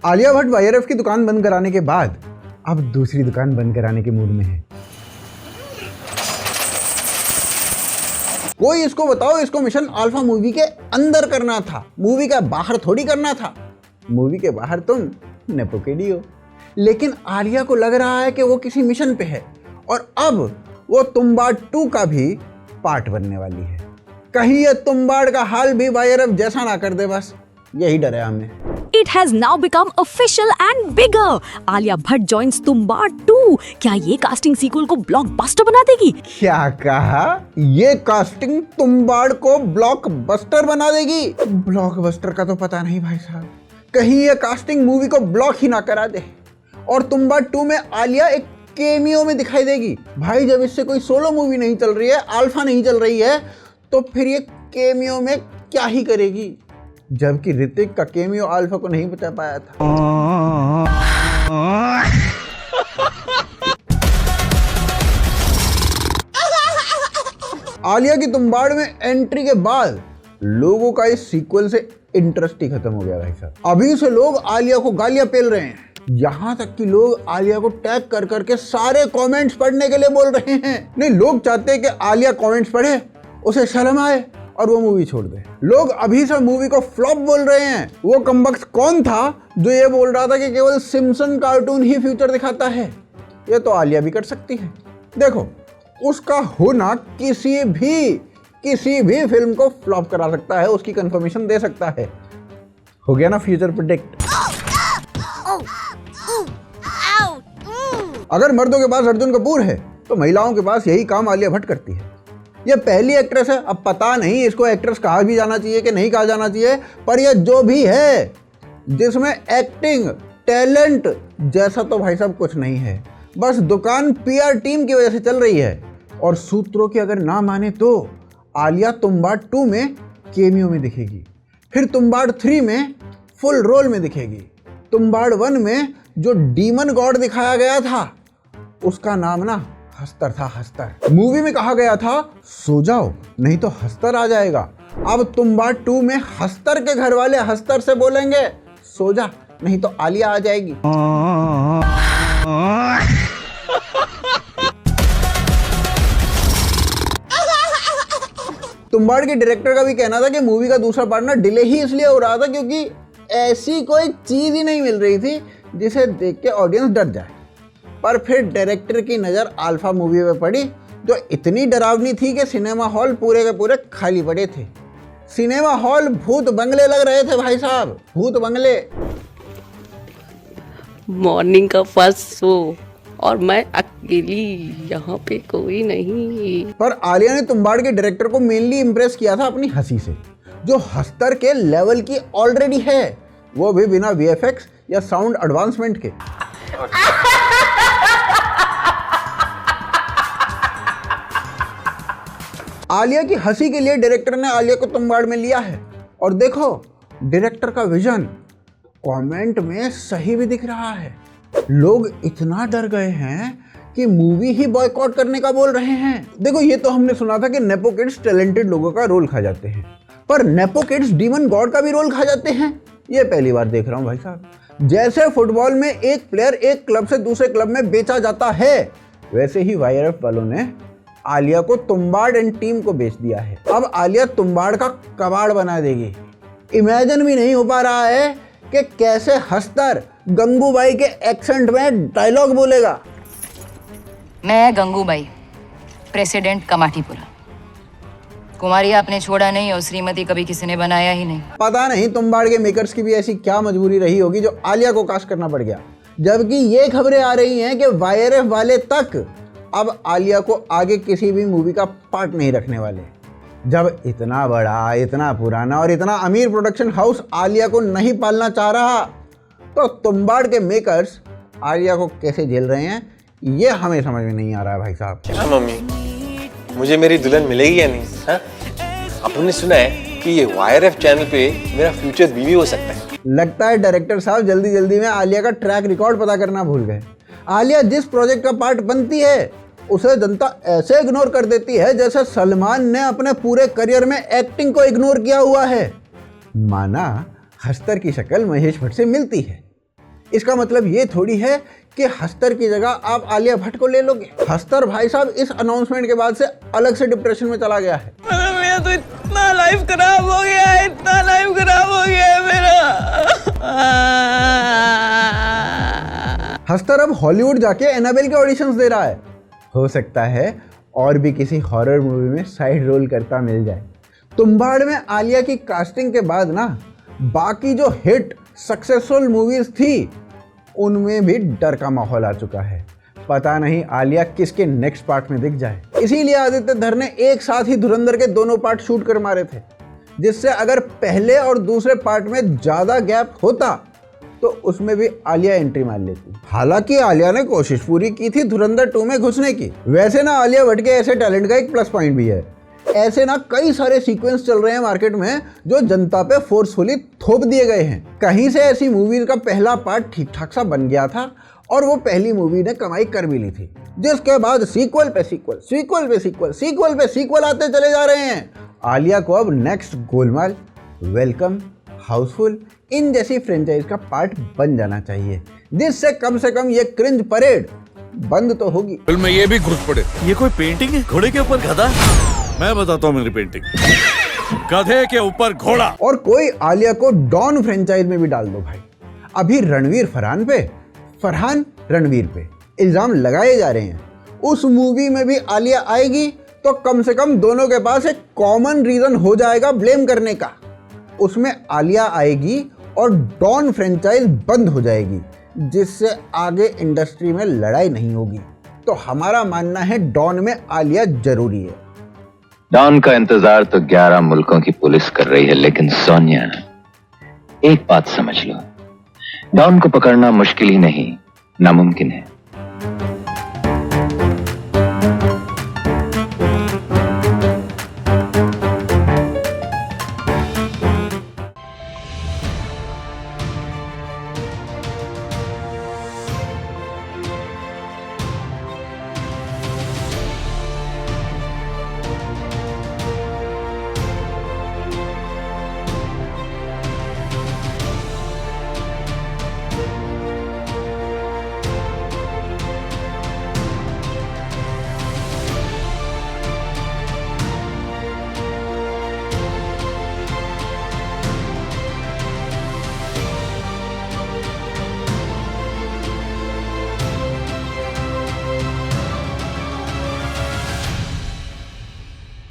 Alia Bhatt YRF की दुकान बंद कराने के बाद अब दूसरी दुकान बंद कराने के मूड में है। कोई इसको बताओ, इसको मिशन अल्फा मूवी के अंदर करना था, मूवी के बाहर थोड़ी करना था। मूवी के बाहर तुम नेपोकिडी हो, लेकिन आलिया को लग रहा है कि वो किसी मिशन पे है और अब वो तुम्बाड़ 2 का भी पार्ट बनने वाली है। कहीं ये तुम्बाड़ का हाल भी वाईआरएफ जैसा ना कर दे, बस यही डर है हमें। It has now become official and bigger. Alia Bhatt joins Tumbbad 2। क्या ये कास्टिंग सीक्वल को ब्लॉकबस्टर बना देगी? क्या कहा? ये कास्टिंग तुम्बाड़ को ब्लॉकबस्टर बना देगी? ब्लॉकबस्टर का तो पता नहीं भाई साहब, कहीं ये कास्टिंग मूवी को ब्लॉक ही ना करा दे और तुम्बाड़ 2 में आलिया एक केमियो में दिखाई देगी। भाई जब इससे कोई सोलो मूवी नहीं चल रही है, अल्फा नहीं चल रही है, तो फिर ये केमियो में क्या ही करेगी, जबकि ऋतिक का केमियो अल्फा को नहीं बचा पाया था। आलिया की तुम्बाड़ में एंट्री के बाद लोगों का इस सीक्वल से इंटरेस्ट ही खत्म हो गया भाई साहब। अभी से लोग आलिया को गालियां पेल रहे हैं, यहाँ तक कि लोग आलिया को टैग कर करके सारे कमेंट्स पढ़ने के लिए बोल रहे हैं। नहीं, लोग चाहते हैं कि आलिया कमेंट्स पढ़े, उसे शर्म आए और वो मूवी छोड़ दे। लोग अभी से मूवी को फ्लॉप बोल रहे हैं। वो कमबख्त कौन था जो ये बोल रहा था कि केवल सिम्पसन कार्टून ही फ्यूचर दिखाता है? ये तो आलिया भी कर सकती है। देखो, उसका होना किसी भी फिल्म को फ्लॉप करा सकता है, उसकी कंफर्मेशन दे सकता है। हो गया ना फ्यूचर प्रेडिक्ट। अगर मर्दों के पास अर्जुन कपूर है तो महिलाओं के पास यही काम आलिया भट्ट करती है। ये पहली एक्ट्रेस है, अब पता नहीं इसको एक्ट्रेस कहा भी जाना चाहिए कि नहीं कहा जाना चाहिए, पर ये जो भी है जिसमें एक्टिंग टैलेंट जैसा तो भाई साहब कुछ नहीं है। बस दुकान पीआर टीम की वजह से चल रही है। और सूत्रों की अगर ना माने तो आलिया तुम्बाड़ 2 में केमियो में दिखेगी, फिर तुम्बाड़ 3 में फुल रोल में दिखेगी। तुम्बाड़ 1 में जो डीमन गॉड दिखाया गया था उसका नाम ना हस्तर था, हस्तर। मूवी में कहा गया था सो जाओ नहीं तो हस्तर आ जाएगा। अब तुम्बाड़ 2 में हस्तर के घर वाले हस्तर से बोलेंगे सो जा नहीं तो आलिया आ जाएगी। तुम्बाड़ के डायरेक्टर का भी कहना था कि मूवी का दूसरा पार्ट ना डिले ही इसलिए हो रहा था क्योंकि ऐसी कोई चीज ही नहीं मिल रही थी जिसे देख के ऑडियंस डर जाए। पर फिर डायरेक्टर की नज़र अल्फा मूवी पे पड़ी जो इतनी डरावनी थी कि सिनेमा हॉल पूरे के पूरे खाली पड़े थे। सिनेमा हॉल भूत बंगले लग रहे थे भाई साहब, भूत बंगले। मॉर्निंग का फर्स्ट शो और मैं अकेली, यहाँ पे कोई नहीं। पर आलिया ने तुम्बाड़ के डायरेक्टर को मेनली इम्प्रेस किया था अपनी हंसी से, जो हस्तर के लेवल की ऑलरेडी है, वो भी बिना वीएफएक्स या साउंड एडवांसमेंट के। आलिया की हंसी के लिए डायरेक्टर ने आलिया को तुम्बाड़ में लिया है। और देखो, डायरेक्टर का विजन कमेंट में सही भी दिख रहा है। लोग इतना डर गए हैं कि मूवी ही बॉयकॉट करने का बोल रहे हैं। देखो, ये तो हमने सुना था कि नेपो किड्स टैलेंटेड लोगों का रोल खा जाते हैं, पर नेपो किड्स डीमन गॉड का भी रोल खा जाते हैं, ये पहली बार देख रहा हूँ भाई साहब। जैसे फुटबॉल में एक प्लेयर एक क्लब से दूसरे क्लब में बेचा जाता है, वैसे ही वाईआरएफ वालों ने आलिया को तुम्बाड़ एंड टीम को बेच दिया है। अब आलिया तुम्बाड़ का कबाड़ बना देगी। इमेजिन भी नहीं हो पा रहा है कि कैसे हस्तर गंगूबाई के एक्सेंट में डायलॉग बोलेगा। मैं गंगूबाई, प्रेसिडेंट कमाटीपुरा। कुमारी आपने छोड़ा नहीं और श्रीमती कभी किसी ने बनाया ही नहीं। पता नहीं तुम्बाड़ के मेकर्स की भी ऐसी क्या मजबूरी रही होगी जो आलिया को कास्ट करना पड़ गया। जबकि ये खबरें आ रही हैं कि वाईआरएफ वाले तक अब आलिया को आगे किसी भी मूवी का पार्ट नहीं रखने वाले। जब इतना बड़ा, इतना पुराना और इतना अमीर प्रोडक्शन हाउस आलिया को नहीं पालना चाह रहा, तो तुम्बाड़ के मेकर्स आलिया को कैसे झेल रहे हैं, ये हमें समझ में नहीं आ रहा है भाई साहब। क्या मम्मी, मुझे मेरी दुल्हन मिलेगी या नहीं? हाँ? आपने सुना है कि ये वाईआरएफ चैनल पे मेरा फ्यूचर बीवी हो सकता है। लगता है डायरेक्टर साहब जल्दी जल्दी में आलिया का ट्रैक रिकॉर्ड पता करना भूल गए। आलिया जिस प्रोजेक्ट का पार्ट बनती है उसे जनता ऐसे इग्नोर कर देती है जैसे सलमान ने अपने पूरे करियर में एक्टिंग को इग्नोर किया हुआ है। माना हस्तर की शक्ल महेश भट्ट से मिलती है, इसका मतलब ये थोड़ी है कि हस्तर की जगह आप आलिया भट्ट को ले लोगे। हस्तर भाई साहब इस अनाउंसमेंट के बाद से अलग से डिप्रेशन में चला गया है। मेरा तो इतना लाइफ खराब हो गया है, इतना लाइफ खराब हो गया है मेरा। हस्तर अब हॉलीवुड जाके एनाबेल के ऑडिशंस दे रहा है। हो सकता है और भी किसी हॉरर मूवी में साइड रोल करता मिल जाए। तुम्बाड़ में आलिया की कास्टिंग के बाद ना बाकी जो हिट सक्सेसफुल मूवीज थी उनमें भी डर का माहौल आ चुका है। पता नहीं आलिया किसके नेक्स्ट पार्ट में दिख जाए। इसीलिए आदित्य धर ने एक साथ ही धुरंधर के दोनों पार्ट शूट कर मारे थे, जिससे अगर पहले और दूसरे पार्ट में ज्यादा गैप होता तो उसमें भी आलिया एंट्री मार लेती। हालांकि आलिया ने कोशिश पूरी की थी धुरंधर 2 में घुसने की। वैसे ना आलिया भट्ट के ऐसे टैलेंट का एक प्लस पॉइंट भी है। ऐसे ना कई सारे सीक्वेंस चल रहे हैं मार्केट में जो जनता पे फोर्सफुली थोप दिए गए हैं। कहीं से ऐसी मूवीज का पहला पार्ट ठीक ठाक सा बन गया था और वो पहली मूवी ने कमाई कर भी ली थी, जिसके बाद सीक्वल पे सीक्वल, सीक्वल पे सीक्वल, सीक्वल पे सीक्वल आते चले जा रहे हैं। आलिया को अब नेक्स्ट गोलमाल, वेलकम, हाउसफुल इन जैसी फ्रेंचाइज का पार्ट बन जाना चाहिए, जिससे कम से कम ये क्रिंज परेड बंद तो होगी। फिल्म में ये भी घुस पड़े। ये कोई पेंटिंग है? घोड़े के ऊपर गधा? मैं बताता हूँ मेरी पेंटिंग, गधे के ऊपर घोड़ा। और कोई आलिया को डॉन फ्रेंचाइज में भी डाल दो भाई। अभी रणवीर फरहान पे, फरहान रणवीर पे इल्जाम लगाए जा रहे हैं। उस मूवी में भी आलिया आएगी तो कम से कम दोनों के पास एक कॉमन रीजन हो जाएगा ब्लेम करने का। उसमें आलिया आएगी और डॉन फ्रेंचाइज बंद हो जाएगी, जिससे आगे इंडस्ट्री में लड़ाई नहीं होगी। तो हमारा मानना है डॉन में आलिया जरूरी है। डॉन का इंतजार तो 11 मुल्कों की पुलिस कर रही है, लेकिन सोनिया एक बात समझ लो, डॉन को पकड़ना मुश्किल ही नहीं नामुमकिन है।